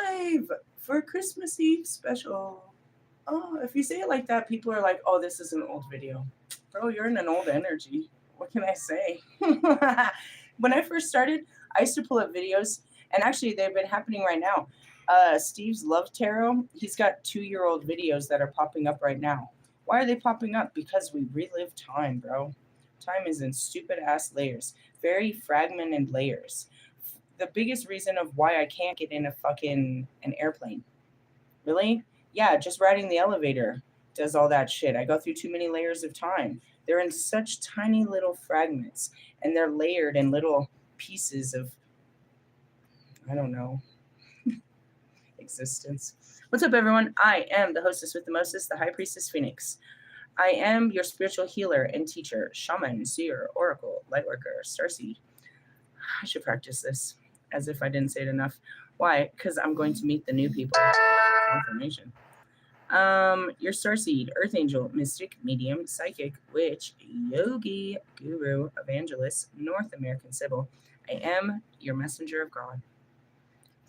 live for a Christmas Eve special. Oh, if you say it like that, people are like, oh, this is an old video. Bro, you're in an old energy. What can I say? When I first started, I used to pull up videos, and actually, they've been happening right now. Steve's Love Tarot, he's got 2-year-old videos that are popping up right now. Why are they popping up? Because we relive time, bro. Time is in stupid ass layers, very fragmented layers. The biggest reason of why I can't get in a fucking an airplane. Really? Yeah, just riding the elevator does all that shit. I go through too many layers of time. They're in such tiny little fragments, and they're layered in little pieces of, I don't know, existence. What's up, everyone? I am the hostess with the mostest, the High Priestess Phoenix. I am your spiritual healer and teacher, shaman, seer, oracle, lightworker, starseed. I should practice this as if I didn't say it enough. Why? Because I'm going to meet the new people. Confirmation. Your starseed, earth angel, mystic, medium, psychic, witch, yogi, guru, evangelist, North American Sybil. I am your messenger of God,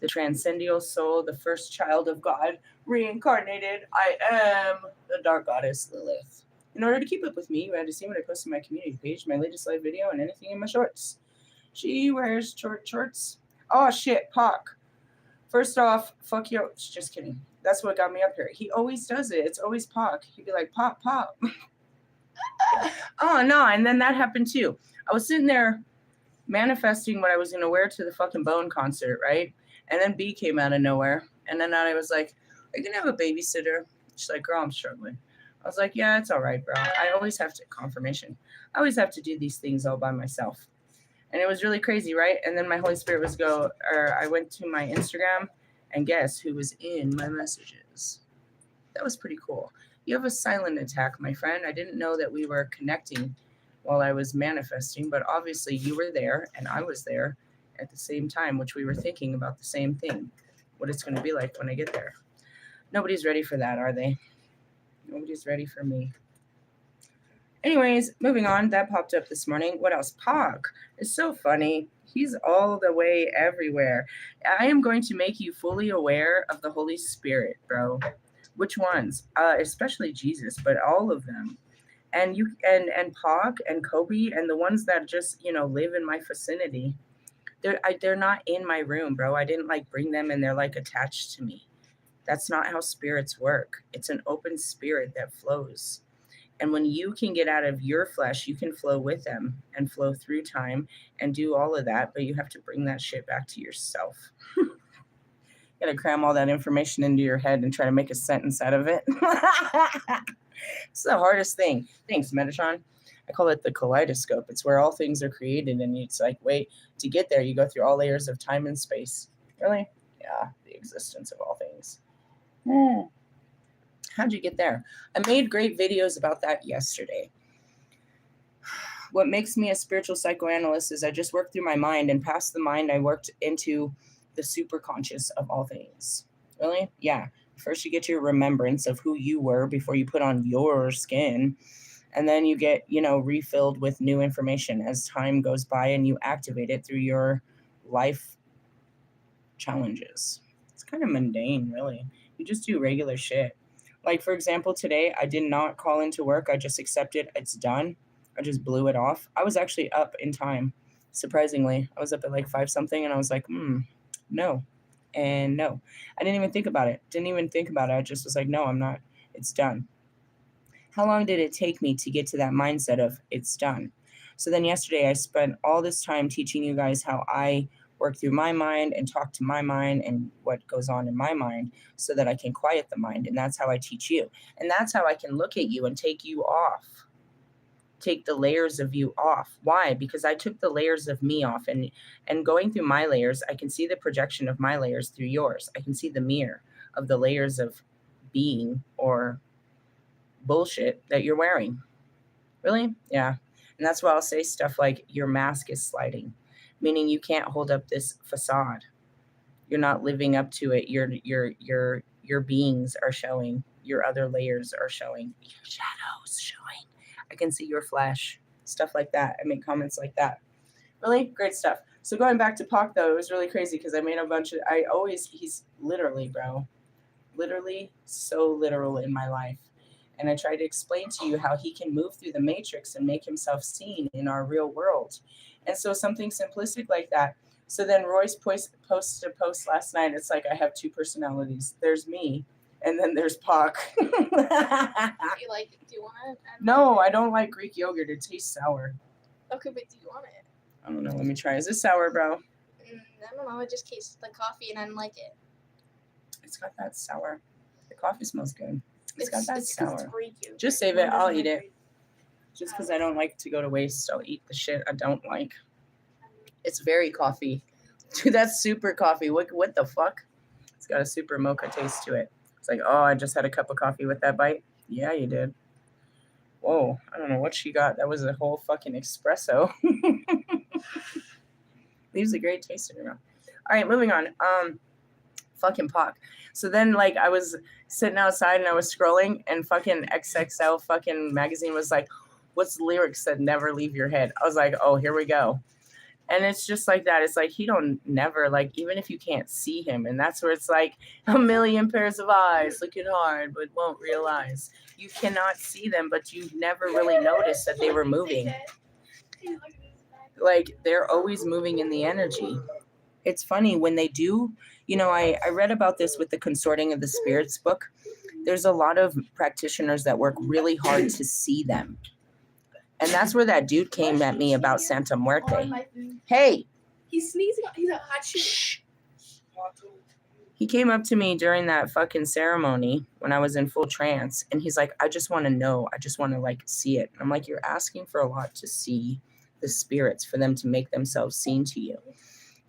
the transcendental soul, the first child of God, reincarnated. I am the dark goddess Lilith. In order to keep up with me, you had to see what I post on my community page, my latest live video, and anything in my shorts. She wears short shorts. Oh shit, Pac. First off, fuck you. Just kidding. That's what got me up here. He always does it. It's always Pac. He'd be like, pop, pop. Oh no, and then that happened too. I was sitting there manifesting what I was gonna wear to the fucking Bone concert, right? And then B came out of nowhere. And then I was like, are you gonna have a babysitter? She's like, girl, I'm struggling. I was like, yeah, it's all right, bro. I always have to, confirmation. I always have to do these things all by myself. And it was really crazy, right? And then my Holy Spirit I went to my Instagram, and guess who was in my messages? That was pretty cool. You have a silent attack, my friend. I didn't know that we were connecting while I was manifesting, but obviously you were there and I was there at the same time, which we were thinking about the same thing, what it's going to be like when I get there. Nobody's ready for that, are they? Nobody's ready for me. Anyways, moving on. That popped up this morning. What else? Pac is so funny. He's all the way everywhere. I am going to make you fully aware of the Holy Spirit, bro. Which ones? Especially Jesus, but all of them. And you and Pac and Kobe and the ones that just, live in my vicinity. They're not in my room, bro. I didn't bring them and they're attached to me. That's not how spirits work. It's an open spirit that flows. And when you can get out of your flesh, you can flow with them and flow through time and do all of that. But you have to bring that shit back to yourself. You got to cram all that information into your head and try to make a sentence out of it. It's the hardest thing. Thanks, Metatron. I call it the kaleidoscope. It's where all things are created. And it's wait, to get there, you go through all layers of time and space. Really? Yeah, the existence of all things. How'd you get there? I made great videos about that yesterday. What makes me a spiritual psychoanalyst is I just worked through my mind, and past the mind, I worked into the super conscious of all things. Really? Yeah. First, you get your remembrance of who you were before you put on your skin. And then you get, refilled with new information as time goes by and you activate it through your life challenges. It's kind of mundane, really. You just do regular shit. Like, for example, today, I did not call into work. I just accepted it's done. I just blew it off. I was actually up in time, surprisingly. I was up at 5 something, and I was like, no. And no. I didn't even think about it. I just was like, no, I'm not. It's done. How long did it take me to get to that mindset of it's done? So then yesterday, I spent all this time teaching you guys how I work through my mind and talk to my mind and what goes on in my mind so that I can quiet the mind. And that's how I teach you. And that's how I can look at you and take you off. Take the layers of you off. Why? Because I took the layers of me off, and going through my layers, I can see the projection of my layers through yours. I can see the mirror of the layers of being or bullshit that you're wearing. Really? Yeah. And that's why I'll say stuff like your mask is sliding, meaning you can't hold up this facade. You're not living up to it. Your beings are showing. Your other layers are showing. Your shadows showing. I can see your flesh. Stuff like that. I make comments like that. Really great stuff. So going back to Pac though, it was really crazy because I made a bunch of. He's literally, bro, literally so literal in my life. And I tried to explain to you how he can move through the matrix and make himself seen in our real world. And so something simplistic like that. So then Royce posted a post last night. It's like I have two personalities. There's me, and then there's Pac. Do you like it? Do you want it? No, I don't like Greek yogurt. It tastes sour. Okay, but do you want it? I don't know. Let me try. Is this sour, bro? I don't know. It just tastes like coffee, and I don't like it. It's got that sour. The coffee smells good. It's got that sour. It's just save it. I'll eat it. Just because I don't like to go to waste, I'll eat the shit I don't like. It's very coffee. Dude, that's super coffee. What the fuck? It's got a super mocha taste to it. It's like, oh, I just had a cup of coffee with that bite. Yeah, you did. Whoa, I don't know what she got. That was a whole fucking espresso. Leaves a great taste in your mouth. All right, moving on. Fucking Pac. So then, like, I was sitting outside and I was scrolling, and fucking XXL fucking magazine was like, what's the lyrics that never leave your head? I was like, oh, here we go. And it's just like that. It's like he don't never, like, even if you can't see him. And that's where it's like a million pairs of eyes looking hard, but won't realize. You cannot see them, but you never really noticed that they were moving. Like, they're always moving in the energy. It's funny when they do. You know, I read about this with the Consorting of the Spirits book. There's a lot of practitioners that work really hard to see them. And that's where that dude came at me about Santa Muerte. Hey! He's sneezing. He's a hot shit. He came up to me during that fucking ceremony when I was in full trance. And he's like, I just want to know. I just want to, like, see it. And I'm like, you're asking for a lot to see the spirits, for them to make themselves seen to you.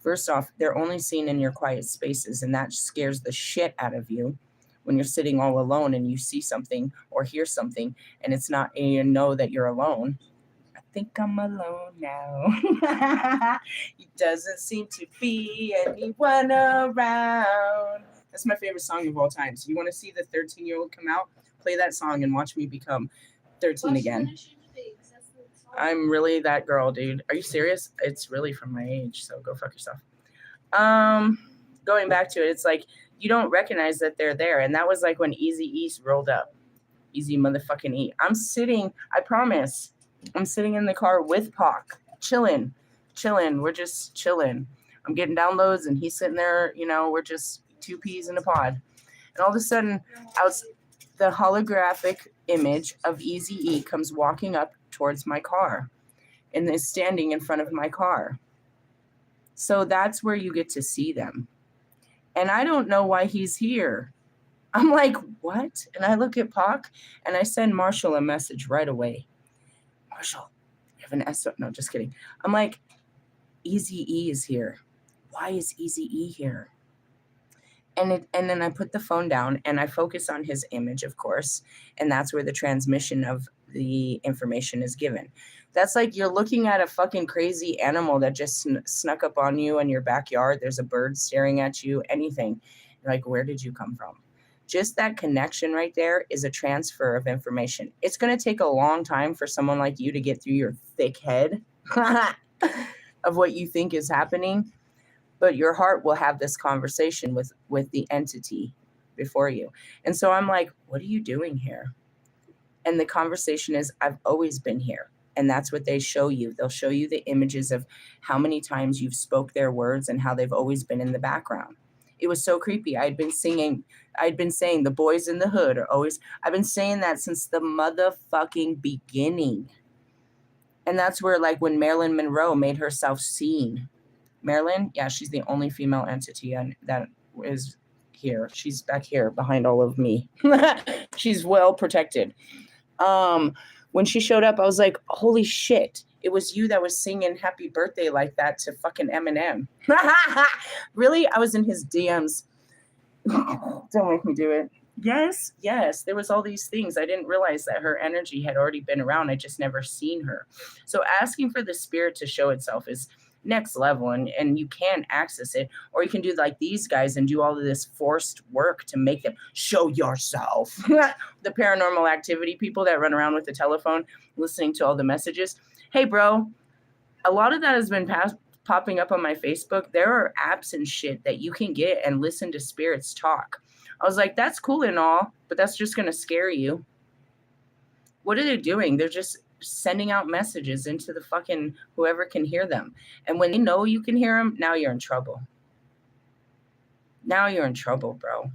First off, they're only seen in your quiet spaces. And that scares the shit out of you. When you're sitting all alone and you see something or hear something and it's not, and you know that you're alone. I think I'm alone now. It doesn't seem to be anyone around. That's my favorite song of all time. So you want to see the 13-year-old come out? Play that song and watch me become 13 again. I'm really that girl, dude. Are you serious? It's really from my age, so go fuck yourself. Going back to it, it's like, you don't recognize that they're there. And that was like when Easy East rolled up. Easy motherfucking E. I promise, I'm sitting in the car with Pac, chilling. We're just chilling. I'm getting downloads and he's sitting there, you know, we're just two peas in a pod. And all of a sudden, the holographic image of Easy E comes walking up towards my car and is standing in front of my car. So that's where you get to see them. And I don't know why he's here. I'm like, what? And I look at Pac and I send Marshall a message right away. Marshall, you have an S. No, just kidding. I'm like, Easy E is here. Why is Easy E here? And then I put the phone down and I focus on his image, of course. And that's where the transmission of the information is given. That's like you're looking at a fucking crazy animal that just snuck up on you in your backyard. There's a bird staring at you, anything. You're like, where did you come from? Just that connection right there is a transfer of information. It's going to take a long time for someone like you to get through your thick head of what you think is happening. But your heart will have this conversation with the entity before you. And so I'm like, what are you doing here? And the conversation is, I've always been here. And that's what they show you. They'll show you the images of how many times you've spoke their words and how they've always been in the background. It was so creepy. I'd been saying the boys in the hood are always, I've been saying that since the motherfucking beginning. And that's where, like, when Marilyn Monroe made herself seen. Marilyn, yeah, she's the only female entity that is here. She's back here behind all of me. She's well protected. When she showed up, I was like, holy shit. It was you that was singing happy birthday like that to fucking Eminem. Really? I was in his DMs. Don't make me do it. Yes. There was all these things. I didn't realize that her energy had already been around. I just never seen her. So asking for the spirit to show itself is next level, and you can access it, or you can do like these guys and do all of this forced work to make them show yourself. The paranormal activity people that run around with the telephone listening to all the messages. Hey bro, a lot of that has been popping up on my Facebook, there are apps and shit that you can get and listen to spirits talk. I was like, that's cool and all, but that's just going to scare you. What are they doing? They're just sending out messages into the fucking whoever can hear them. And when they know you can hear them, now you're in trouble. Now you're in trouble, bro.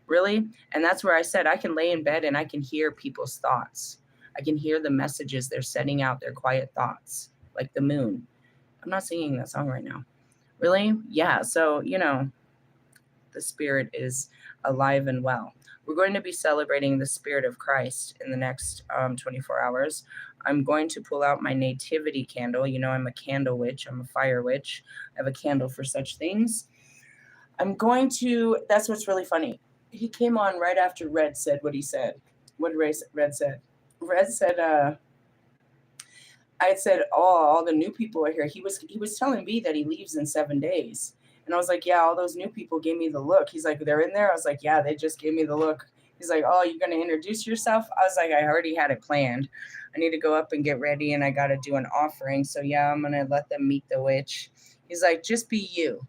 Really? And that's where I said I can lay in bed and I can hear people's thoughts. I can hear the messages they're sending out, their quiet thoughts, like the moon. I'm not singing that song right now. Really? Yeah. So, the spirit is alive and well. We're going to be celebrating the spirit of Christ in the next 24 hours. I'm going to pull out my nativity candle. I'm a candle witch. I'm a fire witch. I have a candle for such things. That's what's really funny. He came on right after Red said what he said. What did Red said? Red said, I said, all the new people are here. He was telling me that he leaves in 7 days. And I was like, yeah, all those new people gave me the look. He's like, they're in there? I was like, yeah, they just gave me the look. He's like, oh, you're going to introduce yourself? I was like, I already had it planned. I need to go up and get ready, and I got to do an offering. So, yeah, I'm going to let them meet the witch. He's like, just be you.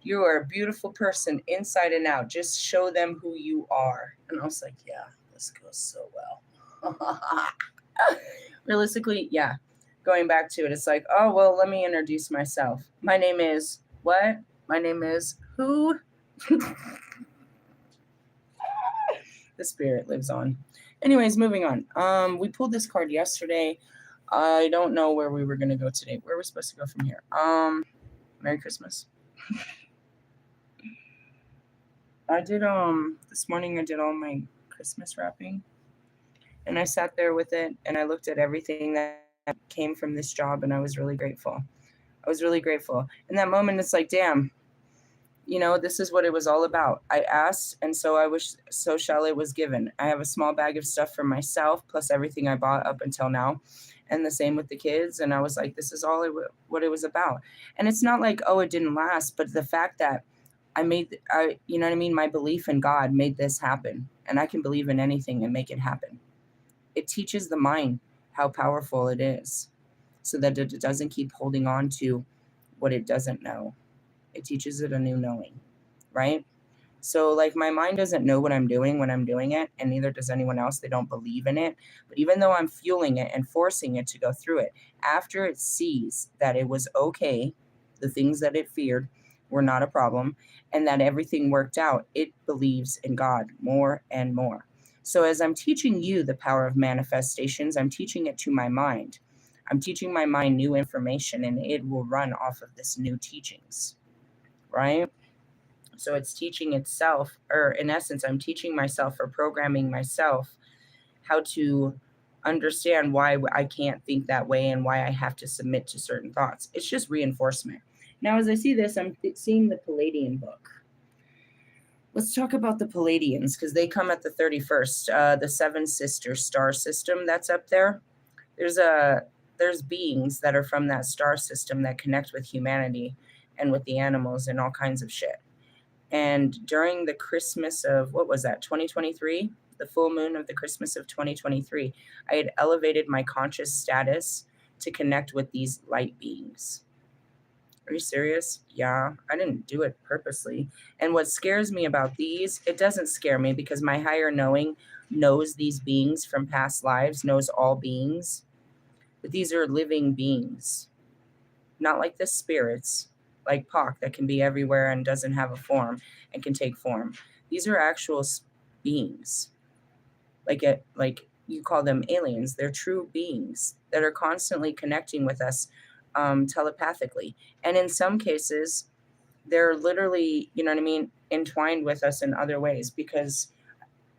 You are a beautiful person inside and out. Just show them who you are. And I was like, yeah, this goes so well. Realistically, yeah. Going back to it, it's like, oh, well, let me introduce myself. My name is what? My name is who? The spirit lives on. Anyways, moving on. We pulled this card yesterday. I don't know where we were going to go today. Where we're supposed to go from here. Merry Christmas. I did, this morning I did all my Christmas wrapping. And I sat there with it and I looked at everything that came from this job, and I was really grateful. I was really grateful. In that moment, it's like, damn, this is what it was all about. I asked, and so shall it was given. I have a small bag of stuff for myself, plus everything I bought up until now. And the same with the kids. And I was like, this is all what it was about. And it's not like, oh, it didn't last, but the fact that you know what I mean? My belief in God made this happen, and I can believe in anything and make it happen. It teaches the mind how powerful it is, so that it doesn't keep holding on to what it doesn't know. It teaches it a new knowing, right? So like my mind doesn't know what I'm doing when I'm doing it, and neither does anyone else. They don't believe in it. But even though I'm fueling it and forcing it to go through it, after it sees that it was okay, the things that it feared were not a problem, and that everything worked out, it believes in God more and more. So as I'm teaching you the power of manifestations, I'm teaching it to my mind. I'm teaching my mind new information, and it will run off of this new teachings, right? So it's teaching itself, or in essence, I'm teaching myself or programming myself how to understand why I can't think that way and why I have to submit to certain thoughts. It's just reinforcement. Now, as I see this, I'm seeing the Palladian book. Let's talk about the Palladians, because they come at the 31st, the Seven Sisters star system that's up there. There's beings that are from that star system that connect with humanity and with the animals and all kinds of shit. And during the Christmas of, 2023? The full moon of the Christmas of 2023, I had elevated my conscious status to connect with these light beings. Are you serious? Yeah, I didn't do it purposely. And what scares me about these, it doesn't scare me because my higher knowing knows these beings from past lives, knows all beings. But these are living beings, not like the spirits, like Pac, that can be everywhere and doesn't have a form and can take form. These are actual beings. Like you call them aliens. They're true beings that are constantly connecting with us telepathically. And in some cases, they're literally, entwined with us in other ways, because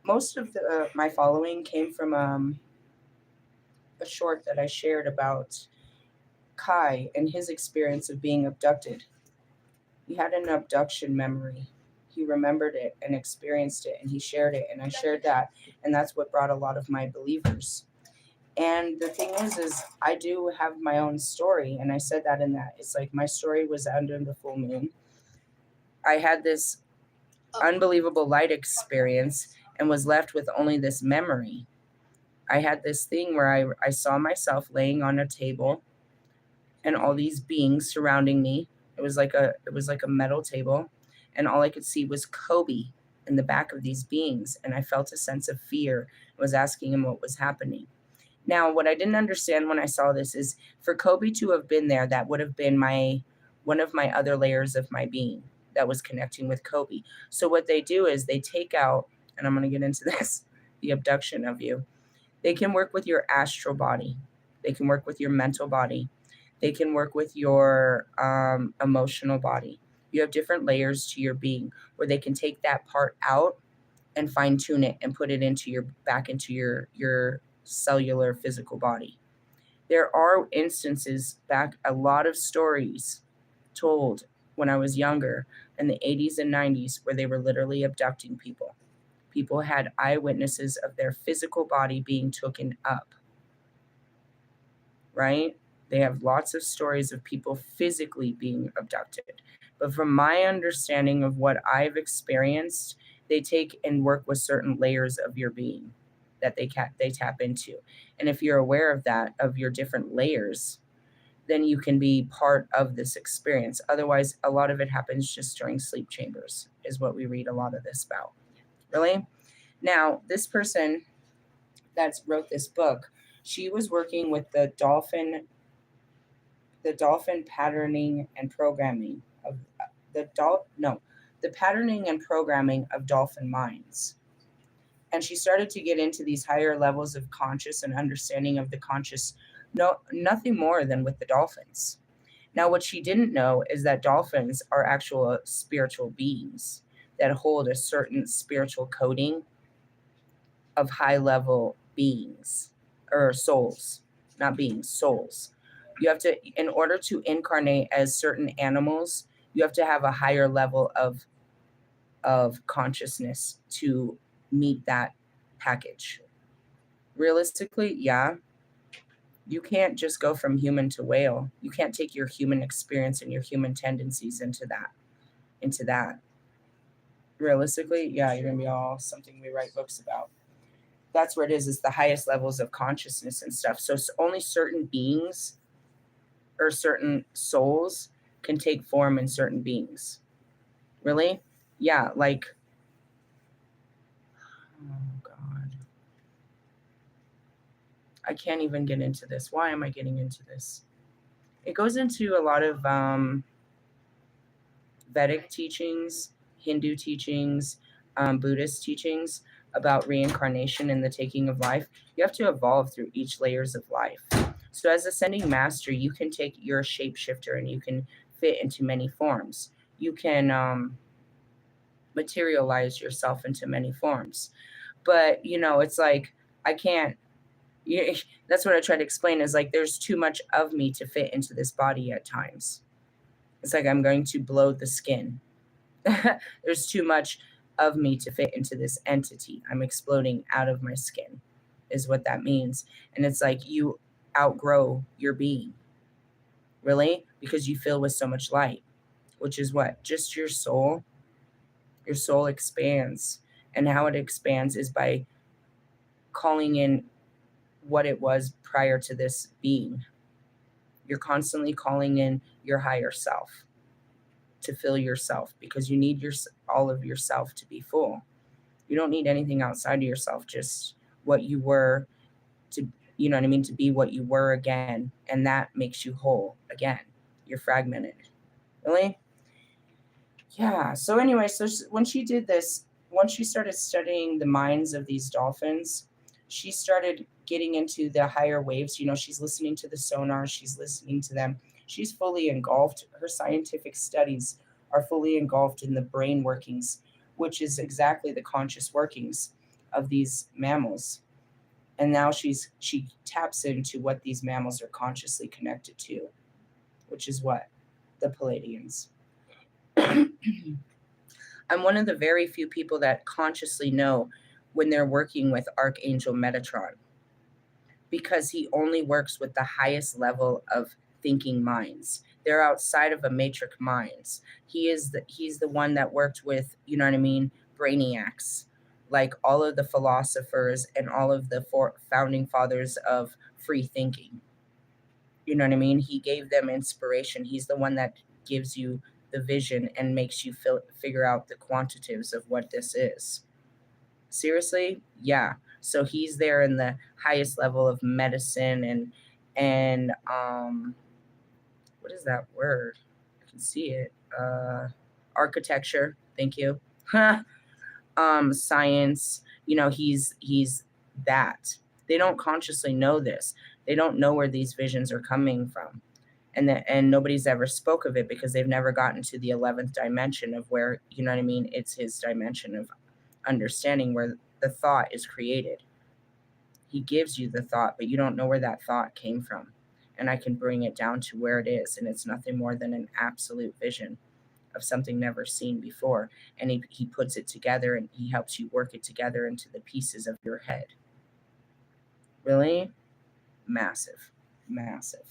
most of my following came from a short that I shared about Kai and his experience of being abducted. He had an abduction memory. He remembered it and experienced it, and he shared it, and I shared that, and that's what brought a lot of my believers. And the thing is I do have my own story, and I said that in that. It's like my story was under the full moon. I had this unbelievable light experience and was left with only this memory. I had this thing where I saw myself laying on a table and all these beings surrounding me, It was like a metal table, and all I could see was Kobe in the back of these beings, and I felt a sense of fear. I was asking him what was happening. Now, what I didn't understand when I saw this is for Kobe to have been there, that would have been one of my other layers of my being that was connecting with Kobe. So what they do is they take out, and I'm going to get into this, the abduction of you. They can work with your astral body. They can work with your mental body. They can work with your emotional body. You have different layers to your being where they can take that part out and fine tune it and put it back into your cellular physical body. There are instances back, a lot of stories told when I was younger in the 80s and 90s where they were literally abducting people. People had eyewitnesses of their physical body being taken up, right? They have lots of stories of people physically being abducted. But from my understanding of what I've experienced, they take and work with certain layers of your being that they tap into. And if you're aware of that, of your different layers, then you can be part of this experience. Otherwise, a lot of it happens just during sleep chambers, is what we read a lot of this about. Really? Now, this person that wrote this book, she was working with the dolphin patterning and programming of the patterning and programming of dolphin minds. And she started to get into these higher levels of conscious and understanding of the conscious, nothing more than with the dolphins. Now, what she didn't know is that dolphins are actual spiritual beings that hold a certain spiritual coding of high level beings or souls, not beings, souls. You have to, in order to incarnate as certain animals, you have to have a higher level of consciousness to meet that package. Realistically, yeah, you can't just go from human to whale. You can't take your human experience and your human tendencies into that. Realistically, yeah, you're gonna be all something we write books about. That's where it is the highest levels of consciousness and stuff. So only certain beings or certain souls can take form in certain beings. Really? Yeah, like, oh God. I can't even get into this. Why am I getting into this? It goes into a lot of Vedic teachings, Hindu teachings, Buddhist teachings about reincarnation and the taking of life. You have to evolve through each layers of life. So as ascending master, you can take your shapeshifter and you can fit into many forms. You can materialize yourself into many forms. But, it's like, I can't, that's what I try to explain is like, there's too much of me to fit into this body at times. It's like I'm going to blow the skin. There's too much of me to fit into this entity. I'm exploding out of my skin, is what that means. And it's like you outgrow your being, really, because you fill with so much light, which is what? Just your soul. Your soul expands. And how it expands is by calling in what it was prior to this being. You're constantly calling in your higher self to fill yourself because you need all of yourself to be full. You don't need anything outside of yourself, just what you were to, you know what I mean, to be what you were again. And that makes you whole again. You're fragmented. Really? Yeah. So anyway, when she did this, once she started studying the minds of these dolphins, she started getting into the higher waves. She's listening to the sonar, she's listening to them. She's fully engulfed. Her scientific studies are fully engulfed in the brain workings, which is exactly the conscious workings of these mammals. And now she taps into what these mammals are consciously connected to, which is what? The Palladians. I'm one of the very few people that consciously know when they're working with Archangel Metatron, because he only works with the highest level of thinking minds. They're outside of a matrix minds. He's the one that worked with, you know what I mean, brainiacs, like all of the philosophers and all of the founding fathers of free thinking. You know what I mean? He gave them inspiration. He's the one that gives you the vision and makes you figure out the quantitatives of what this is. Seriously? Yeah. So he's there in the highest level of medicine and what is that word? I can see it. Architecture. Thank you. Science. You know, he's that. They don't consciously know this. They don't know where these visions are coming from. And nobody's ever spoke of it because they've never gotten to the 11th dimension of where, you know what I mean? It's his dimension of understanding where the thought is created. He gives you the thought, but you don't know where that thought came from. And I can bring it down to where it is. And it's nothing more than an absolute vision of something never seen before. And he puts it together and he helps you work it together into the pieces of your head. Really? Massive. Massive.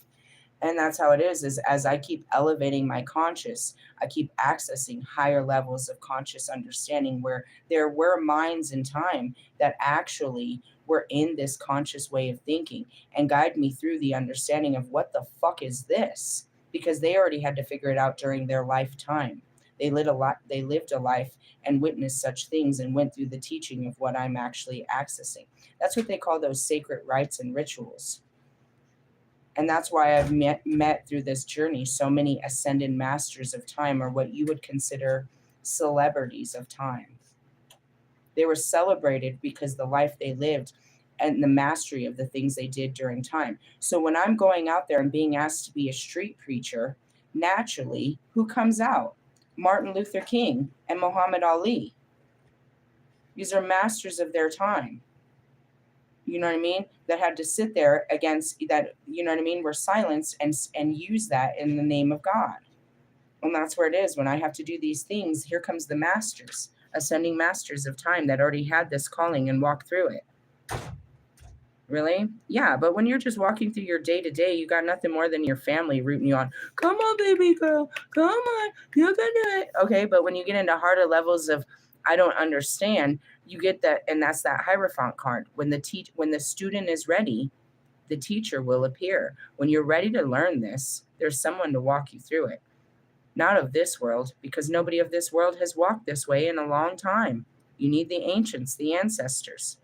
And that's how it is as I keep elevating my conscious, I keep accessing higher levels of conscious understanding where there were minds in time that actually were in this conscious way of thinking and guide me through the understanding of what the fuck is this? Because they already had to figure it out during their lifetime. They lived a life and witnessed such things and went through the teaching of what I'm actually accessing. That's what they call those sacred rites and rituals. And that's why I've met through this journey so many ascended masters of time, or what you would consider celebrities of time. They were celebrated because the life they lived and the mastery of the things they did during time. So when I'm going out there and being asked to be a street preacher, naturally, who comes out? Martin Luther King and Muhammad Ali. These are masters of their time. You know what I mean? That had to sit there against that, you know what I mean? Were silenced and use that in the name of God. And that's where it is. When I have to do these things, here comes the masters, ascending masters of time that already had this calling and walked through it. Really? Yeah, but when you're just walking through your day to day, you got nothing more than your family rooting you on. Come on, baby girl. Come on. You can do it. Okay, but when you get into harder levels of I don't understand, you get that, and that's that Hierophant card. When the student is ready, the teacher will appear. When you're ready to learn this, there's someone to walk you through it. Not of this world, because nobody of this world has walked this way in a long time. You need the ancients, the ancestors.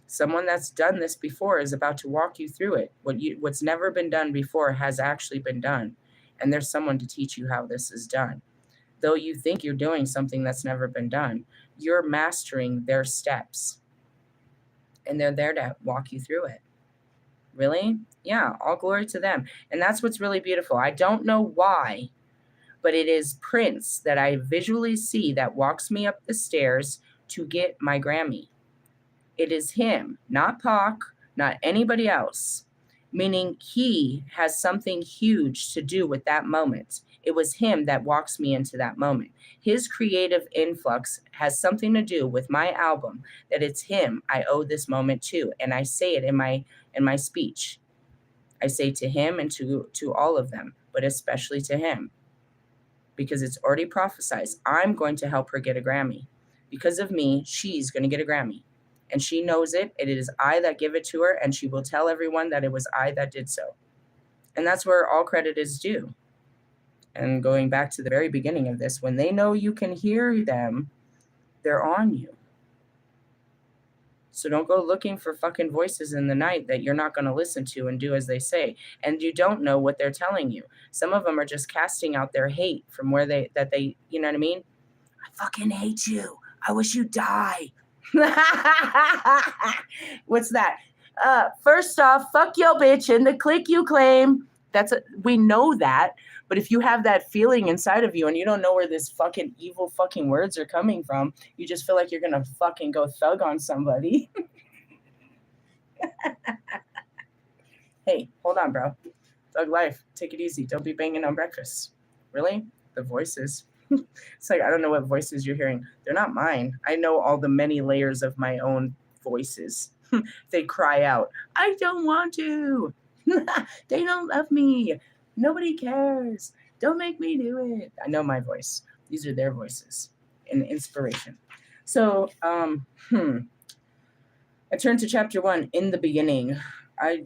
Someone that's done this before is about to walk you through it. What's never been done before has actually been done. And there's someone to teach you how this is done. Though you think you're doing something that's never been done, you're mastering their steps. And they're there to walk you through it. Really? Yeah, all glory to them. And that's what's really beautiful. I don't know why, but it is Prince that I visually see that walks me up the stairs to get my Grammy. It is him, not Pac, not anybody else, meaning he has something huge to do with that moment. It was him that walks me into that moment. His creative influx has something to do with my album, that it's him I owe this moment to. And I say it in my speech. I say to him and to all of them, but especially to him, because it's already prophesied. I'm going to help her get a Grammy. Because of me, she's going to get a Grammy. And she knows it. It is I that give it to her, and she will tell everyone that it was I that did so. And that's where all credit is due. And going back to the very beginning of this, when they know you can hear them, they're on you. So don't go looking for fucking voices in the night that you're not going to listen to and do as they say. And you don't know what they're telling you. Some of them are just casting out their hate from where they, you know what I mean? I fucking hate you. I wish you die. What's that? First off, fuck your bitch and the clique you claim. We know that. But if you have that feeling inside of you and you don't know where this fucking evil fucking words are coming from, you just feel like you're gonna fucking go thug on somebody. Hey, hold on, bro. Thug life. Take it easy. Don't be banging on breakfast. Really? The voices. It's like, I don't know what voices you're hearing. They're not mine. I know all the many layers of my own voices. They cry out, I don't want to. They don't love me. Nobody cares. Don't make me do it. I know my voice. These are their voices and inspiration. So, I turned to chapter 1, in the beginning. I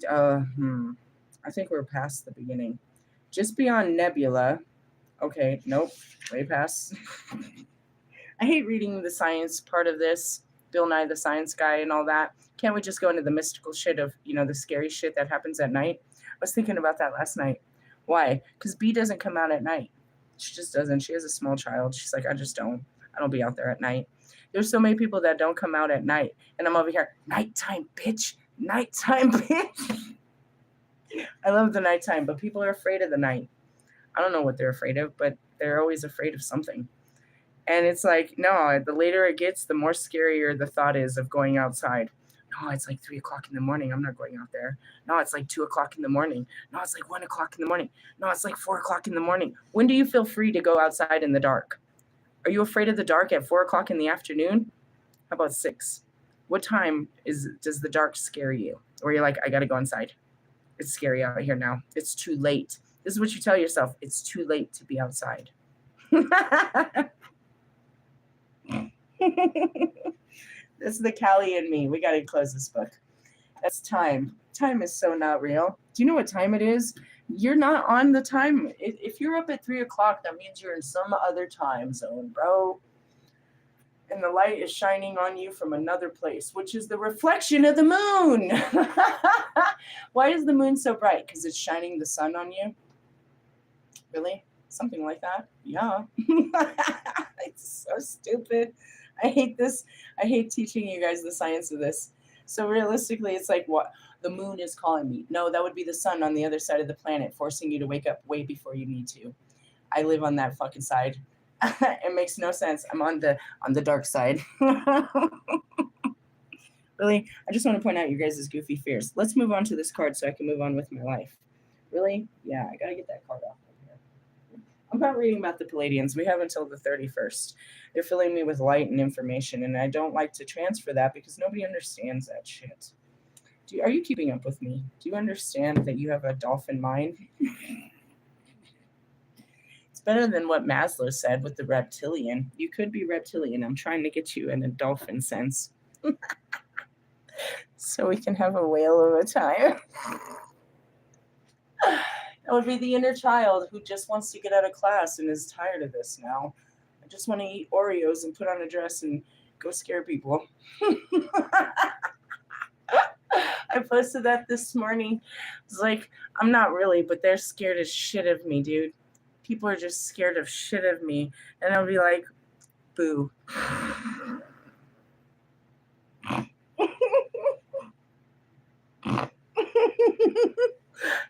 think we're past the beginning. Just beyond Nebula, Okay, nope, way past. I hate reading the science part of this, Bill Nye the Science Guy and all that. Can't we just go into the mystical shit of, the scary shit that happens at night? I was thinking about that last night. Why? Because B doesn't come out at night. She just doesn't. She has a small child. She's like, I don't be out there at night. There's so many people that don't come out at night. And I'm over here, nighttime, bitch. Nighttime, bitch. I love the nighttime, but people are afraid of the night. I don't know what they're afraid of, but they're always afraid of something. And it's like, no, the later it gets, the more scarier the thought is of going outside. No, it's like 3 o'clock in the morning. I'm not going out there. No, it's like 2 o'clock in the morning. No, it's like 1 o'clock in the morning. No, it's like 4 o'clock in the morning. When do you feel free to go outside in the dark? Are you afraid of the dark at 4 o'clock in the afternoon? How about 6? What time does the dark scare you? Or you're like, I got to go inside. It's scary out here now. It's too late. This is what you tell yourself. It's too late to be outside. This is the Callie in me. We got to close this book. That's time. Time is so not real. Do you know what time it is? You're not on the time. If you're up at 3 o'clock, that means you're in some other time zone, bro. And the light is shining on you from another place, which is the reflection of the moon. Why is the moon so bright? Because it's shining the sun on you? Really? Something like that? Yeah. It's so stupid. I hate this. I hate teaching you guys the science of this. So realistically, it's like, what? The moon is calling me. No, that would be the sun on the other side of the planet, forcing you to wake up way before you need to. I live on that fucking side. It makes no sense. I'm on the dark side. Really, I just want to point out your guys' goofy fears. Let's move on to this card so I can move on with my life. Really? Yeah, I gotta get that card off of here. I'm not reading about the Palladians. We have until the 31st. They're filling me with light and information, and I don't like to transfer that because nobody understands that shit. Are you keeping up with me? Do you understand that you have a dolphin mind? It's better than what Maslow said with the reptilian. You could be reptilian. I'm trying to get you in a dolphin sense. So we can have a whale of a time. That would be the inner child who just wants to get out of class and is tired of this now. I just want to eat Oreos and put on a dress and go scare people. I posted that this morning. It's like, I'm not really, but they're scared as shit of me, dude. People are just scared of shit of me. And I'll be like, boo.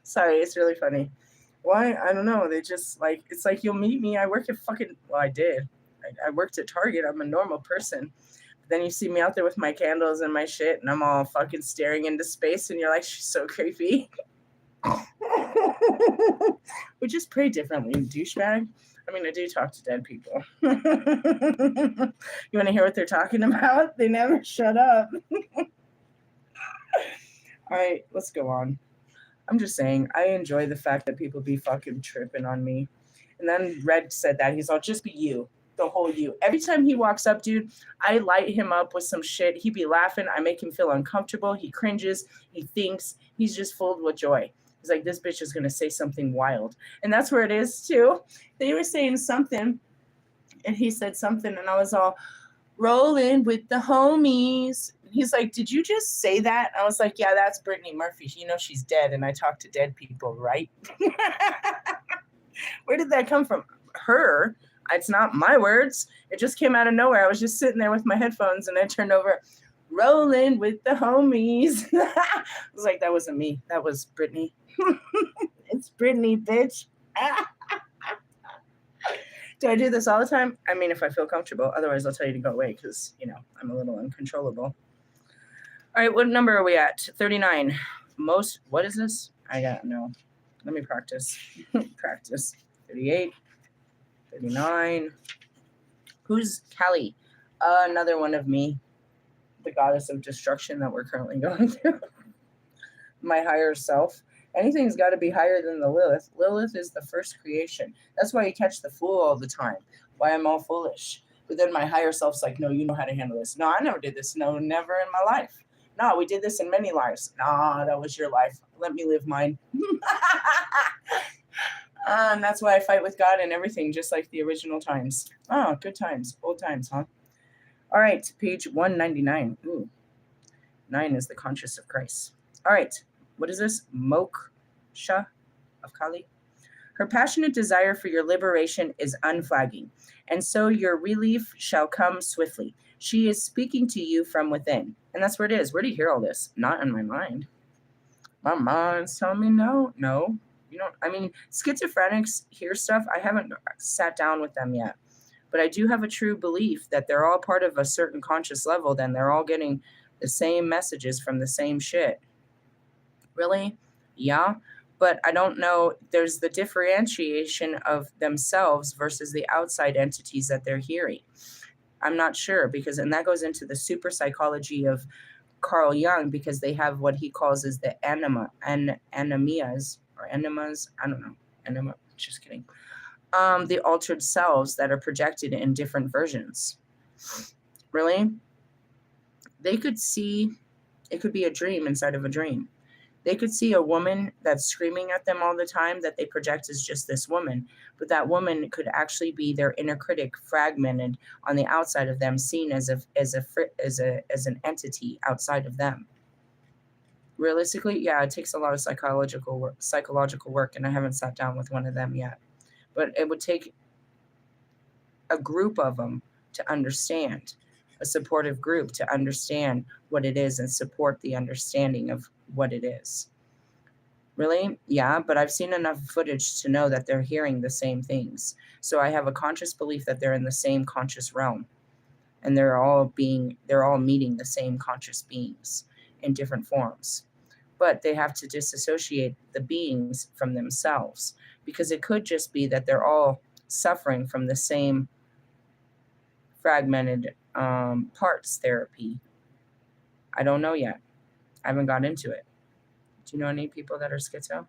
Sorry, it's really funny. Why? I don't know. They just like, it's like, you'll meet me. I work at I did. I worked at Target. I'm a normal person. But then you see me out there with my candles and my shit, and I'm all fucking staring into space, and you're like, she's so creepy. We just pray differently, douchebag. I mean, I do talk to dead people. You want to hear what they're talking about? They never shut up. All right, let's go on. I'm just saying, I enjoy the fact that people be fucking tripping on me. And then Red said that. He's all, just be you. The whole you. Every time he walks up, dude, I light him up with some shit. He be laughing. I make him feel uncomfortable. He cringes. He thinks. He's just filled with joy. He's like, this bitch is going to say something wild. And that's where it is, too. They were saying something, and he said something, and I was all, rolling with the homies. He's like, did you just say that? I was like, yeah, that's Brittany Murphy. You know she's dead, and I talk to dead people, right? Where did that come from? Her. It's not my words. It just came out of nowhere. I was just sitting there with my headphones, and I turned over, rolling with the homies. I was like, that wasn't me. That was Brittany. It's Brittany, bitch. Do I do this all the time? I mean, if I feel comfortable. Otherwise, I'll tell you to go away because, I'm a little uncontrollable. All right, what number are we at? 39. What is this? I don't know. Let me practice. Practice. 38. 39. Who's Callie? Another one of me. The goddess of destruction that we're currently going through. My higher self. Anything's got to be higher than the Lilith. Lilith is the first creation. That's why you catch the fool all the time. Why I'm all foolish. But then my higher self's like, no, you know how to handle this. No, I never did this. No, never in my life. No, we did this in many lives. Nah, that was your life. Let me live mine. And that's why I fight with God and everything, just like the original times. Oh, good times. Old times, huh? All right, page 199. Ooh, 9 is the conscious of Christ. All right, what is this? Moksha of Kali. Her passionate desire for your liberation is unflagging, and so your relief shall come swiftly. She is speaking to you from within. And that's where it is. Where do you hear all this? Not in my mind. My mind's telling me no. No. You don't. I mean, schizophrenics hear stuff. I haven't sat down with them yet. But I do have a true belief that they're all part of a certain conscious level, then they're all getting the same messages from the same shit. Really? Yeah. But I don't know. There's the differentiation of themselves versus the outside entities that they're hearing. I'm not sure and that goes into the super psychology of Carl Jung, because they have what he calls as the enemias or enemas. I don't know. Enema. Just kidding. The altered selves that are projected in different versions. Really? They could see, it could be a dream inside of a dream. They could see a woman that's screaming at them all the time that they project as just this woman, but that woman could actually be their inner critic fragmented on the outside of them, seen as an entity outside of them. Realistically, yeah, it takes a lot of psychological work, and I haven't sat down with one of them yet. But it would take a group of them to understand, a supportive group to understand what it is and support the understanding of what it is. Really? Yeah, but I've seen enough footage to know that they're hearing the same things. So I have a conscious belief that they're in the same conscious realm, and they're all meeting the same conscious beings in different forms. But they have to disassociate the beings from themselves, because it could just be that they're all suffering from the same fragmented parts therapy. I don't know yet. I haven't got into it. Do you know any people that are schizo?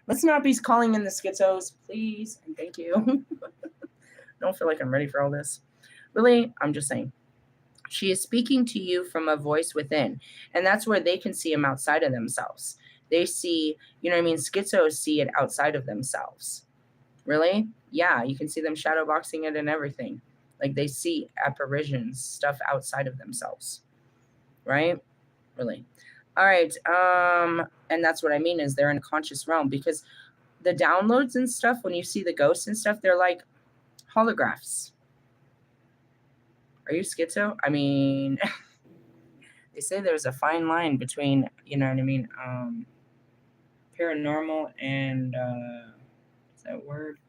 Let's not be calling in the schizos, please, and thank you. Don't feel like I'm ready for all this. Really, I'm just saying. She is speaking to you from a voice within, and that's where they can see them outside of themselves. They see, you know what I mean? Schizos see it outside of themselves. Really? Yeah, you can see them shadow boxing it and everything. Like they see apparitions, stuff outside of themselves. Right? Really. All right. And that's what I mean is they're in a conscious realm, because the downloads and stuff, when you see the ghosts and stuff, they're like holographs. Are you schizo? I mean, they say there's a fine line between, you know what I mean, paranormal and is that a word?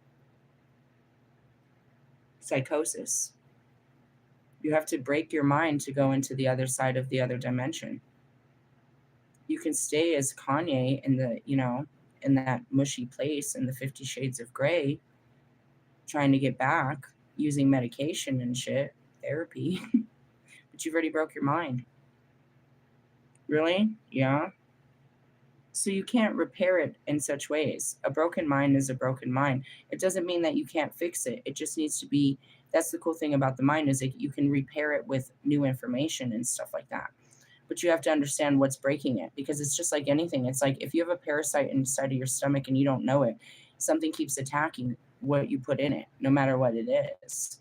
Psychosis. You have to break your mind to go into the other side of the other dimension. You can stay as Kanye in the, in that mushy place in the 50 Shades of Grey, trying to get back using medication and shit, therapy, but you've already broke your mind. Really? Yeah. So you can't repair it in such ways. A broken mind is a broken mind. It doesn't mean that you can't fix it. It just needs to be, that's the cool thing about the mind, is that you can repair it with new information and stuff like that. But you have to understand what's breaking it, because it's just like anything. It's like if you have a parasite inside of your stomach and you don't know it, something keeps attacking what you put in it, no matter what it is.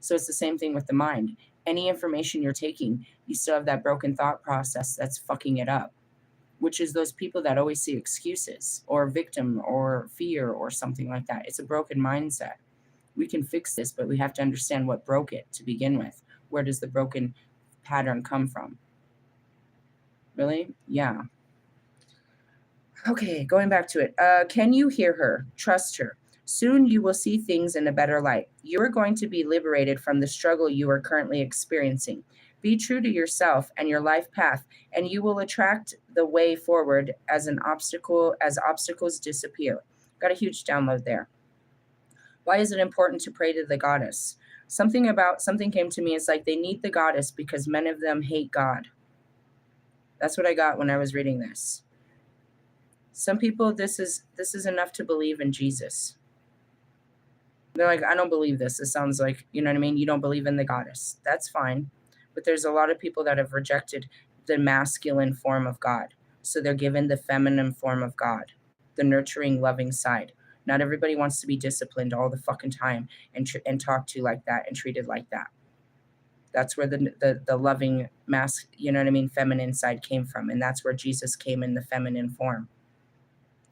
So it's the same thing with the mind. Any information you're taking, you still have that broken thought process that's fucking it up, which is those people that always see excuses or victim or fear or something like that. It's a broken mindset. We can fix this, but we have to understand what broke it to begin with. Where does the broken pattern come from? Really? Yeah. Okay, going back to it. Can you hear her? Trust her. Soon you will see things in a better light. You are going to be liberated from the struggle you are currently experiencing. Be true to yourself and your life path, and you will attract the way forward as obstacles disappear. Got a huge download there. Why is it important to pray to the goddess? Something came to me. It's like they need the goddess because many of them hate God. That's what I got when I was reading this. Some people, this is enough to believe in Jesus. They're like, I don't believe this. It sounds like, you know what I mean? You don't believe in the goddess. That's fine. But there's a lot of people that have rejected the masculine form of God. So they're given the feminine form of God, the nurturing, loving side. Not everybody wants to be disciplined all the fucking time and talked to like that and treated like that. That's where the loving mask, you know what I mean, feminine side came from. And that's where Jesus came in the feminine form.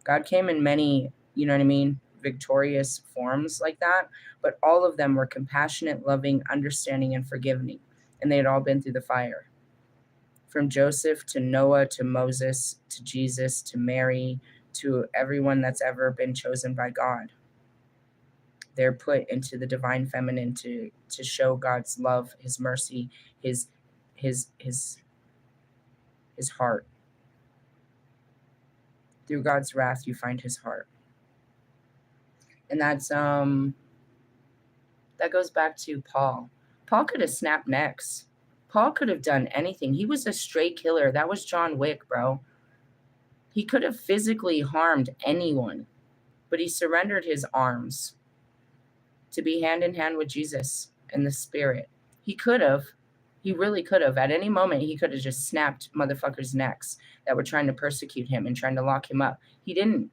God came in many, you know what I mean, victorious forms like that, but all of them were compassionate, loving, understanding, and forgiving. And they had all been through the fire. From Joseph to Noah to Moses to Jesus to Mary to everyone that's ever been chosen by God. They're put into the divine feminine to show God's love, his mercy, his heart. Through God's wrath, you find his heart. And that's that goes back to Paul. Paul could have snapped necks. Paul could have done anything. He was a straight killer. That was John Wick, bro. He could have physically harmed anyone, but he surrendered his arms to be hand in hand with Jesus and the Spirit. He could have. He really could have. At any moment, he could have just snapped motherfuckers' necks that were trying to persecute him and trying to lock him up. He didn't.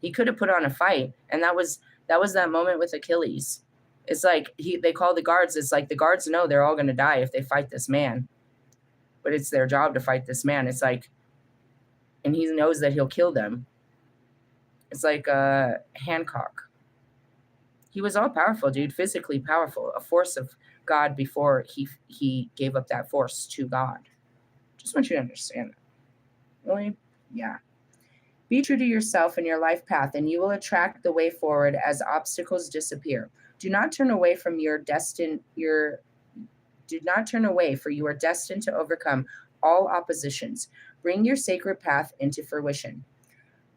He could have put on a fight, and that was that moment with Achilles. It's like they call the guards. It's like the guards know they're all going to die if they fight this man, but it's their job to fight this man. It's like, and he knows that he'll kill them. It's like Hancock. He was all powerful, dude, physically powerful, a force of God before he gave up that force to God. Just want you to understand that. Really? Yeah. Be true to yourself and your life path, and you will attract the way forward as obstacles disappear. Do not turn away from do not turn away, for you are destined to overcome all oppositions. Bring your sacred path into fruition.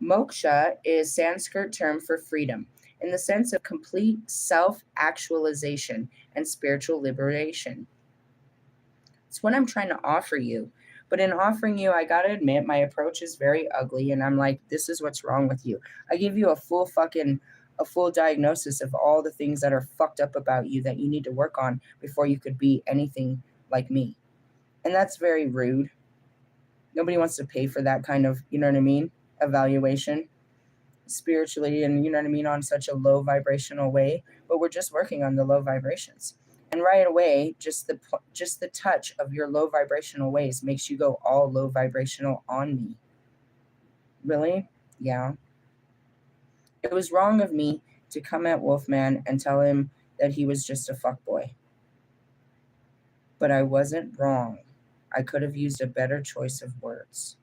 Moksha is Sanskrit term for freedom, in the sense of complete self-actualization and spiritual liberation. It's what I'm trying to offer you. But in offering you, I got to admit, my approach is very ugly. And I'm like, this is what's wrong with you. I give you a full diagnosis of all the things that are fucked up about you that you need to work on before you could be anything like me. And that's very rude. Nobody wants to pay for that kind of, you know what I mean, evaluation spiritually and, you know what I mean, on such a low vibrational way. But we're just working on the low vibrations. And right away, just the touch of your low vibrational ways makes you go all low vibrational on me. Really? Yeah. It was wrong of me to come at Wolfman and tell him that he was just a fuckboy. But I wasn't wrong. I could have used a better choice of words.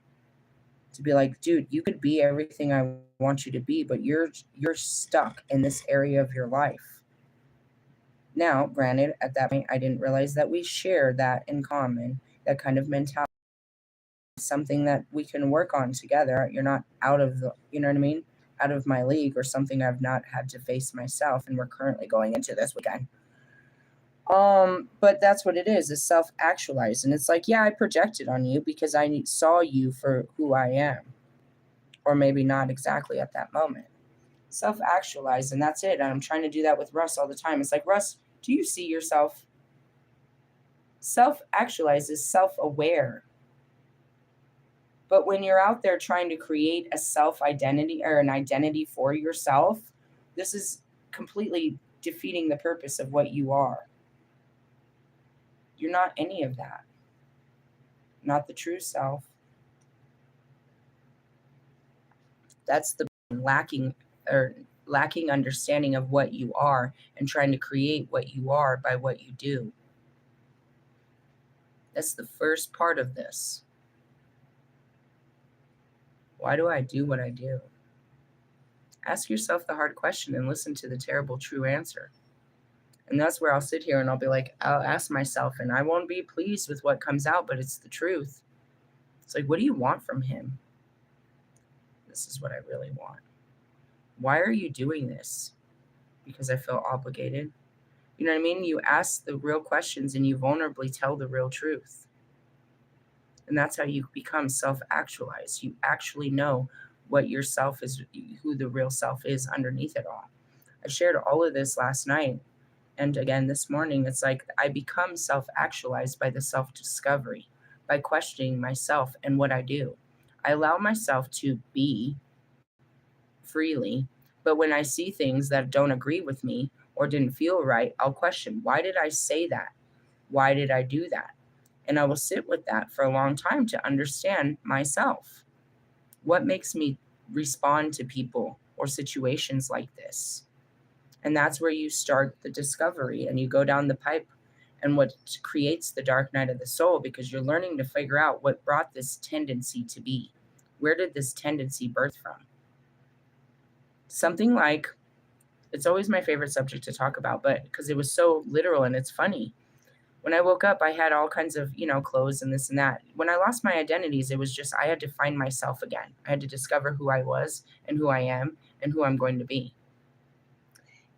To be like, dude, you could be everything I want you to be, but you're stuck in this area of your life. Now, granted, at that point, I didn't realize that we share that in common, that kind of mentality. Something that we can work on together. You're not out of the, you know what I mean? Out of my league, or something I've not had to face myself. And we're currently going into this weekend. But that's what it is self-actualized. And it's like, yeah, I projected on you because I saw you for who I am. Or maybe not exactly at that moment. Self-actualized, and that's it. And I'm trying to do that with Russ all the time. It's like, Russ, do you see yourself? Self-actualized is self-aware. But when you're out there trying to create a self-identity or an identity for yourself, this is completely defeating the purpose of what you are. You're not any of that. Not the true self. That's the lacking understanding of what you are and trying to create what you are by what you do. That's the first part of this. Why do I do what I do? Ask yourself the hard question and listen to the terrible true answer. And that's where I'll sit here and I'll be like, I'll ask myself, and I won't be pleased with what comes out, but it's the truth. It's like, what do you want from him? This is what I really want. Why are you doing this? Because I feel obligated. You know what I mean? You ask the real questions and you vulnerably tell the real truth. And that's how you become self-actualized. You actually know what your self is, who the real self is underneath it all. I shared all of this last night. And again, this morning, it's like I become self-actualized by the self-discovery, by questioning myself and what I do. I allow myself to be freely But when I see things that don't agree with me or didn't feel right, I'll question, why did I say that? Why did I do that? And I will sit with that for a long time to understand myself. What makes me respond to people or situations like this? And that's where you start the discovery and you go down the pipe and what creates the dark night of the soul, because you're learning to figure out what brought this tendency to be. Where did this tendency birth from? Something like, it's always my favorite subject to talk about, but because it was so literal and it's funny. When I woke up, I had all kinds of, clothes and this and that. When I lost my identities, it was just, I had to find myself again. I had to discover who I was and who I am and who I'm going to be.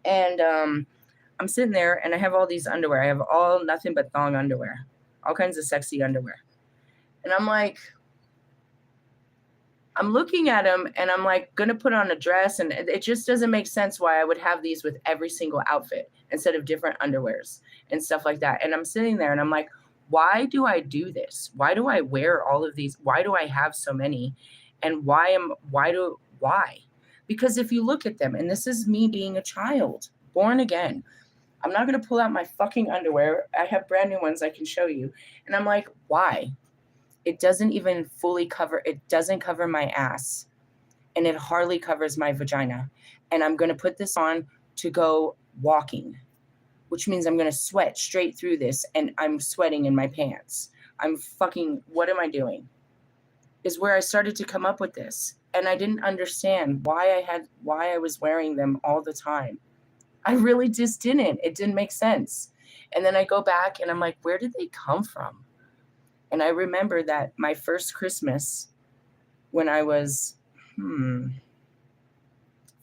And I'm sitting there and I have all these underwear. I have all nothing but thong underwear, all kinds of sexy underwear. And I'm like, I'm looking at them and I'm like, going to put on a dress. And it just doesn't make sense why I would have these with every single outfit instead of different underwears and stuff like that. And I'm sitting there and I'm like, why do I do this? Why do I wear all of these? Why do I have so many? And why? Because if you look at them, and this is me being a child, born again, I'm not going to pull out my fucking underwear. I have brand new ones I can show you. And I'm like, why? It doesn't even fully cover, it doesn't cover my ass. And it hardly covers my vagina. And I'm going to put this on to go walking, which means I'm going to sweat straight through this. And I'm sweating in my pants. What am I doing? Is where I started to come up with this. And I didn't understand why I was wearing them all the time. I really just didn't. It didn't make sense. And then I go back and I'm like, where did they come from? And I remember that my first Christmas when I was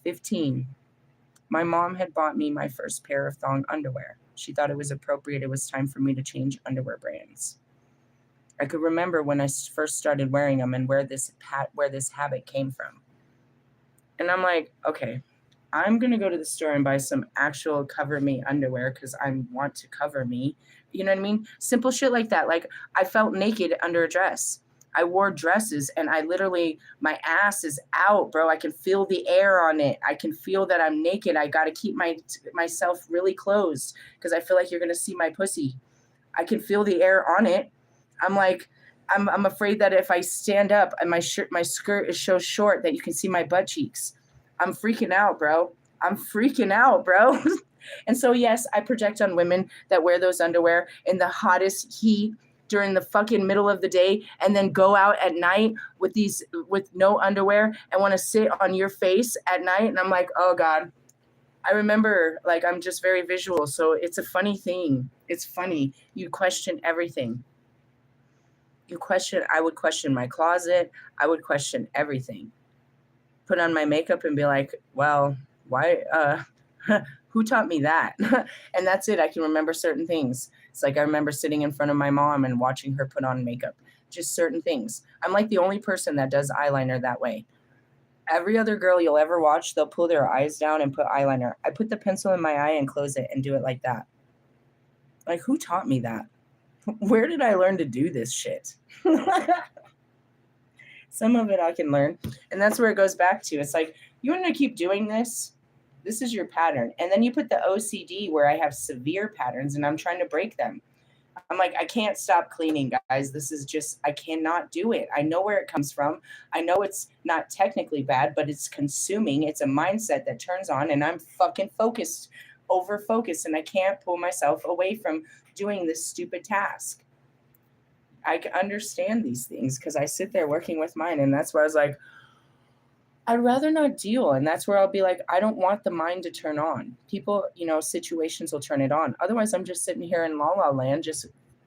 15, my mom had bought me my first pair of thong underwear. She thought it was appropriate. It was time for me to change underwear brands. I could remember when I first started wearing them and where this habit came from. And I'm like, okay, I'm going to go to the store and buy some actual cover me underwear because I want to cover me. You know what I mean? Simple shit like that. Like, I felt naked under a dress. I wore dresses and my ass is out, bro. I can feel the air on it. I can feel that I'm naked. I got to keep myself really closed because I feel like you're going to see my pussy. I can feel the air on it. I'm like, I'm afraid that if I stand up and my skirt is so short that you can see my butt cheeks. I'm freaking out, bro. And so, yes, I project on women that wear those underwear in the hottest heat during the fucking middle of the day and then go out at night with no underwear and want to sit on your face at night. And I'm like, oh God. I remember, like, I'm just very visual. So it's a funny thing. It's funny. You question everything. I would question my closet. I would question everything. Put on my makeup and be like, well, why, who taught me that? And that's it. I can remember certain things. It's like I remember sitting in front of my mom and watching her put on makeup, just certain things. I'm like the only person that does eyeliner that way. Every other girl you'll ever watch, they'll pull their eyes down and put eyeliner. I put the pencil in my eye and close it and do it like that. Like, who taught me that? Where did I learn to do this shit? Some of it I can learn. And that's where it goes back to. It's like, you want to keep doing this? This is your pattern. And then you put the OCD where I have severe patterns and I'm trying to break them. I'm like, I can't stop cleaning, guys. This is just, I cannot do it. I know where it comes from. I know it's not technically bad, but it's consuming. It's a mindset that turns on and I'm fucking over focused, and I can't pull myself away from doing this stupid task. I can understand these things because I sit there working with mine, and that's where I was like, I'd rather not deal. And that's where I'll be like, I don't want the mind to turn on. People, situations will turn it on. Otherwise, I'm just sitting here in La La Land, just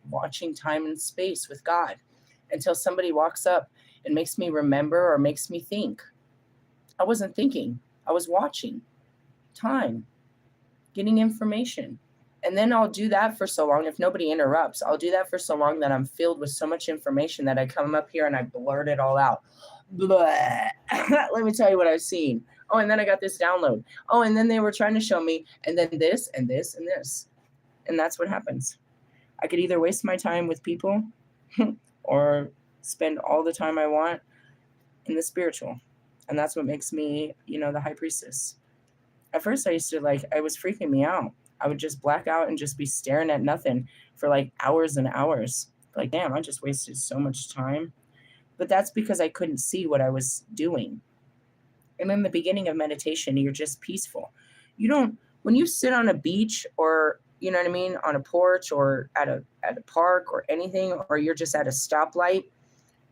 watching time and space with God until somebody walks up and makes me remember or makes me think. I wasn't thinking. I was watching time, getting information. And then I'll do that for so long. If nobody interrupts, I'll do that for so long that I'm filled with so much information that I come up here and I blurt it all out. Let me tell you what I've seen. Oh, and then I got this download. Oh, and then they were trying to show me, and then this and this and this. And that's what happens. I could either waste my time with people or spend all the time I want in the spiritual. And that's what makes me, the high priestess. At first I used to it was freaking me out. I would just black out and just be staring at nothing for like hours and hours. Like, damn, I just wasted so much time. But that's because I couldn't see what I was doing. And in the beginning of meditation, you're just peaceful. You don't, when you sit on a beach or, you know what I mean, on a porch or at a park or anything, or you're just at a stoplight,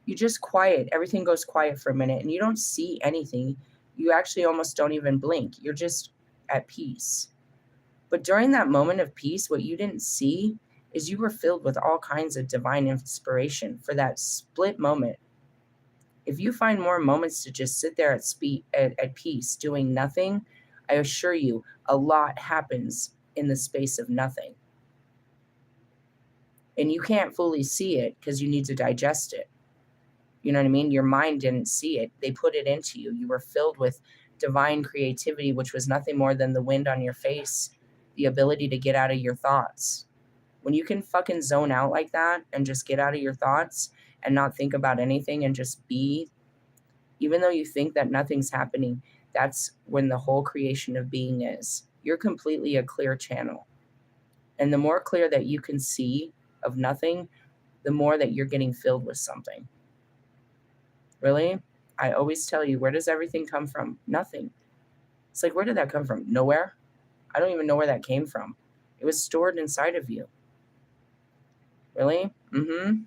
you just quiet. Everything goes quiet for a minute and you don't see anything. You actually almost don't even blink. You're just at peace. But during that moment of peace, what you didn't see is you were filled with all kinds of divine inspiration for that split moment. If you find more moments to just sit there at peace doing nothing, I assure you a lot happens in the space of nothing. And you can't fully see it because you need to digest it. You know what I mean? Your mind didn't see it. They put it into you. You were filled with divine creativity, which was nothing more than the wind on your face, the ability to get out of your thoughts. When you can fucking zone out like that and just get out of your thoughts and not think about anything and just be, even though you think that nothing's happening, that's when the whole creation of being is. You're completely a clear channel. And the more clear that you can see of nothing, the more that you're getting filled with something. Really? I always tell you, where does everything come from? Nothing. It's like, where did that come from? Nowhere. I don't even know where that came from. It was stored inside of you. Really? Mm-hmm.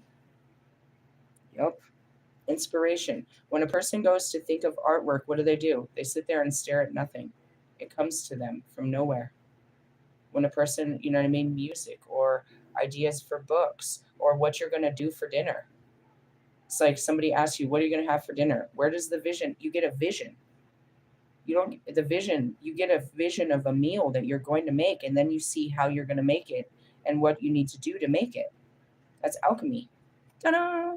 Yep. Inspiration. When a person goes to think of artwork, what do? They sit there and stare at nothing. It comes to them from nowhere. When a person, you know what I mean, music or ideas for books or what you're going to do for dinner. It's like somebody asks you, what are you going to have for dinner? Where does the vision? You get a vision. You don't get the vision. You get a vision of a meal that you're going to make, and then you see how you're going to make it and what you need to do to make it. That's alchemy. Ta-da!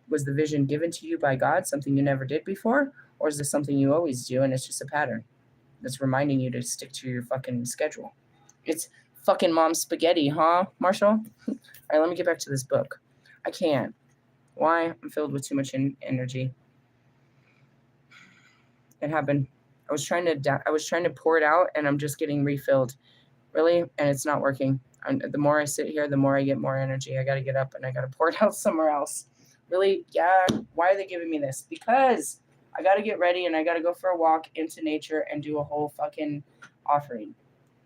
Was the vision given to you by God, something you never did before? Or is this something you always do and it's just a pattern that's reminding you to stick to your fucking schedule? It's fucking mom's spaghetti, huh, Marshall? All right, let me get back to this book. I can't. Why? I'm filled with too much energy. It happened. I was trying to pour it out, and I'm just getting refilled. Really, and it's not working. The more I sit here, the more I get more energy. I got to get up and I got to pour it out somewhere else. Really, yeah. Why are they giving me this? Because I got to get ready and I got to go for a walk into nature and do a whole fucking offering.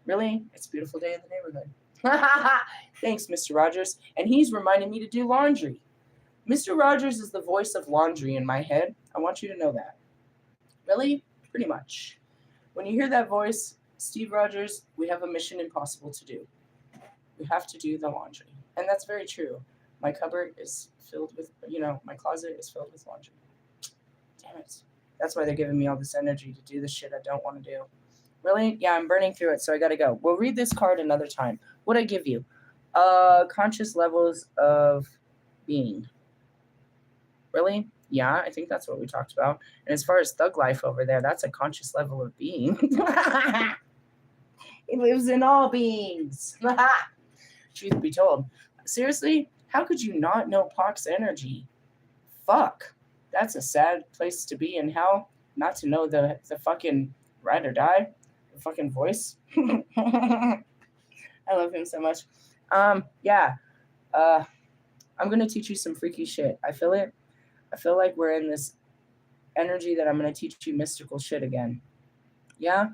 Really, it's a beautiful day in the neighborhood. Thanks, Mr. Rogers. And he's reminding me to do laundry. Mr. Rogers is the voice of laundry in my head. I want you to know that. Really? Pretty much. When you hear that voice, Steve Rogers, we have a mission impossible to do. We have to do the laundry. And that's very true. My cupboard is filled with, my closet is filled with laundry. Damn it. That's why they're giving me all this energy to do the shit I don't want to do. Really? Yeah, I'm burning through it, so I got to go. We'll read this card another time. What'd I give you? Conscious levels of being. Really? Yeah, I think that's what we talked about. And as far as thug life over there, that's a conscious level of being. It lives in all beings. Truth be told. Seriously, how could you not know Pac's energy? Fuck. That's a sad place to be in hell. Not to know the fucking ride or die. The fucking voice. I love him so much. Yeah. I'm going to teach you some freaky shit. I feel it. I feel like we're in this energy that I'm going to teach you mystical shit again. Yeah?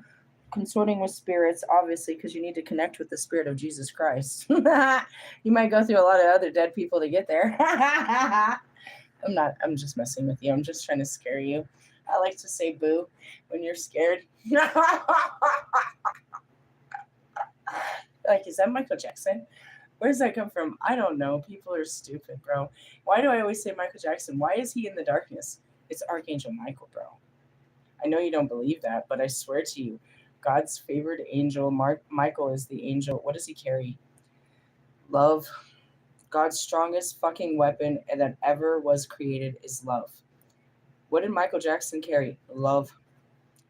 Consorting with spirits, obviously, because you need to connect with the spirit of Jesus Christ. You might go through a lot of other dead people to get there. I'm just messing with you. I'm just trying to scare you. I like to say boo when you're scared. Like, is that Michael Jackson? Where does that come from? I don't know. People are stupid, bro. Why do I always say Michael Jackson? Why is he in the darkness? It's Archangel Michael, bro. I know you don't believe that, but I swear to you, God's favored angel, Michael, is the angel. What does he carry? Love. God's strongest fucking weapon that ever was created is love. What did Michael Jackson carry? Love.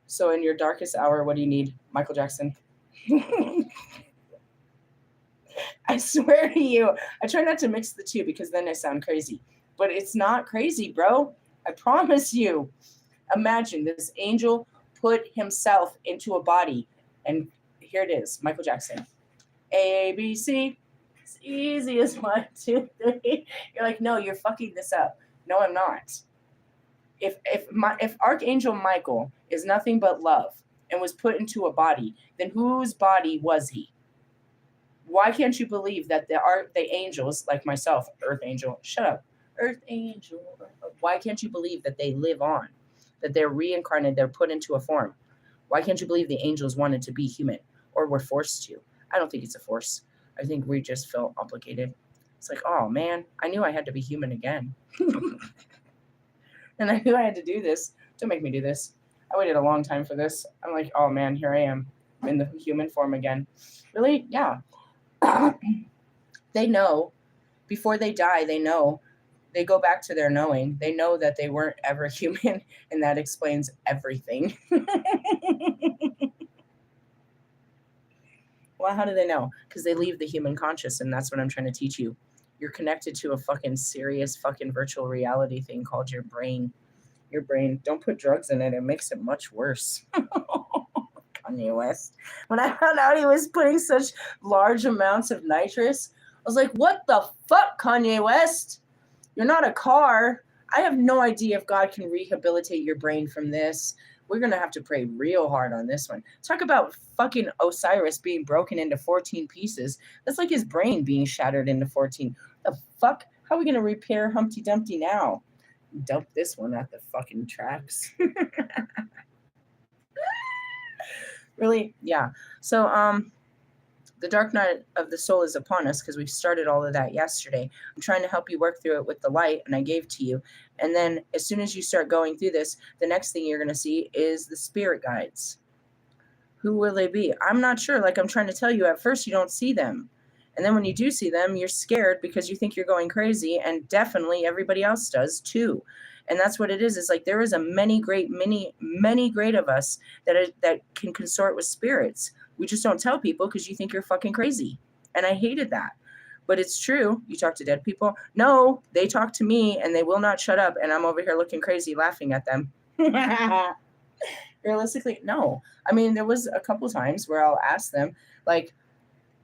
So in your darkest hour, what do you need? Michael Jackson. I swear to you, I try not to mix the two because then I sound crazy. But it's not crazy, bro. I promise you. Imagine this angel put himself into a body. And here it is, Michael Jackson. A, B, C. It's easy as 1, 2, 3. You're like, no, you're fucking this up. No, I'm not. If Archangel Michael is nothing but love and was put into a body, then whose body was he? Why can't you believe that the angels, like myself, Earth Angel, shut up, Earth Angel, why can't you believe that they live on, that they're reincarnated, they're put into a form? Why can't you believe the angels wanted to be human or were forced to? I don't think it's a force. I think we just felt obligated. It's like, oh man, I knew I had to be human again. And I knew I had to do this. Don't make me do this. I waited a long time for this. I'm like, oh man, here I am in the human form again. Really? Yeah. They know. Before they die, they know. They go back to their knowing. They know that they weren't ever human, and that explains everything. Well, how do they know? Because they leave the human conscious, and that's what I'm trying to teach you. You're connected to a fucking serious fucking virtual reality thing called your brain. Your brain. Don't put drugs in it. It makes it much worse. Kanye West. When I found out he was putting such large amounts of nitrous, I was like, what the fuck, Kanye West? You're not a car. I have no idea if God can rehabilitate your brain from this. We're going to have to pray real hard on this one. Talk about fucking Osiris being broken into 14 pieces. That's like his brain being shattered into 14. The fuck? How are we going to repair Humpty Dumpty now? Dump this one at the fucking tracks. Really? Yeah. So, the dark night of the soul is upon us because we started all of that yesterday. I'm trying to help you work through it with the light, and I gave to you. And then as soon as you start going through this, the next thing you're going to see is the spirit guides. Who will they be? I'm not sure. Like I'm trying to tell you, at first you don't see them. And then when you do see them, you're scared because you think you're going crazy, and definitely everybody else does too. And that's what it is. It's like there is a many great of us that can consort with spirits. We just don't tell people because you think you're fucking crazy. And I hated that. But it's true. You talk to dead people. No, they talk to me and they will not shut up. And I'm over here looking crazy, laughing at them. Realistically, no. I mean, there was a couple times where I'll ask them, like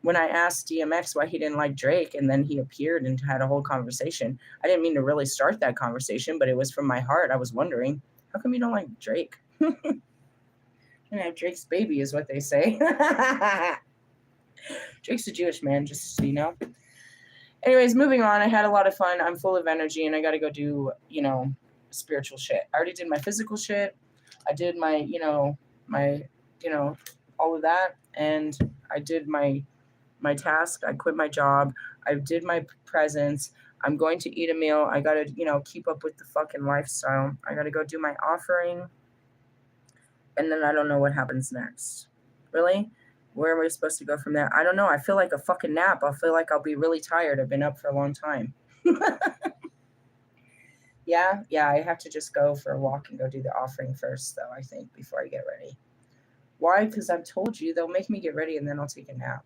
when I asked DMX why he didn't like Drake, and then he appeared and had a whole conversation. I didn't mean to really start that conversation, but it was from my heart. I was wondering, how come you don't like Drake? Drake's baby is what they say. Drake's a Jewish man, just so you know. Anyways, moving on. I had a lot of fun. I'm full of energy, and I got to go do, spiritual shit. I already did my physical shit. I did my, all of that, and I did my task. I quit my job. I did my presence. I'm going to eat a meal. I got to, keep up with the fucking lifestyle. I got to go do my offering. And then I don't know what happens next. Really? Where am I supposed to go from there? I don't know. I feel like a fucking nap. I feel like I'll be really tired. I've been up for a long time. Yeah, I have to just go for a walk and go do the offering first, though, I think, before I get ready. Why? Because I've told you they'll make me get ready and then I'll take a nap.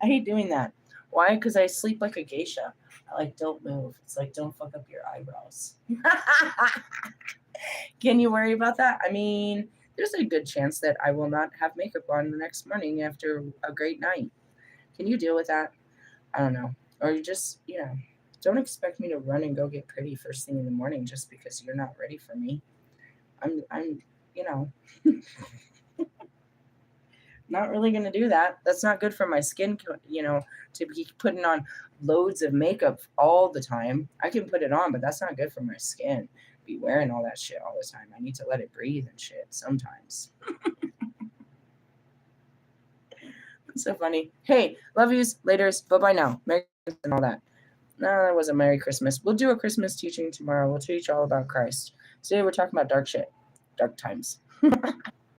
I hate doing that. Why? Because I sleep like a geisha. I don't move. It's like, don't fuck up your eyebrows. Can you worry about that? I mean, there's a good chance that I will not have makeup on the next morning after a great night. Can you deal with that? I don't know. Or you just, don't expect me to run and go get pretty first thing in the morning just because you're not ready for me. I'm not really going to do that. That's not good for my skin, to be putting on loads of makeup all the time. I can put it on, but that's not good for my skin. Be wearing all that shit all the time. I need to let it breathe and shit sometimes. It's so funny. Hey, love yous, laters, bye-bye now. Merry Christmas and all that. No, that wasn't Merry Christmas. We'll do a Christmas teaching tomorrow. We'll teach all about Christ. Today we're talking about dark shit. Dark times.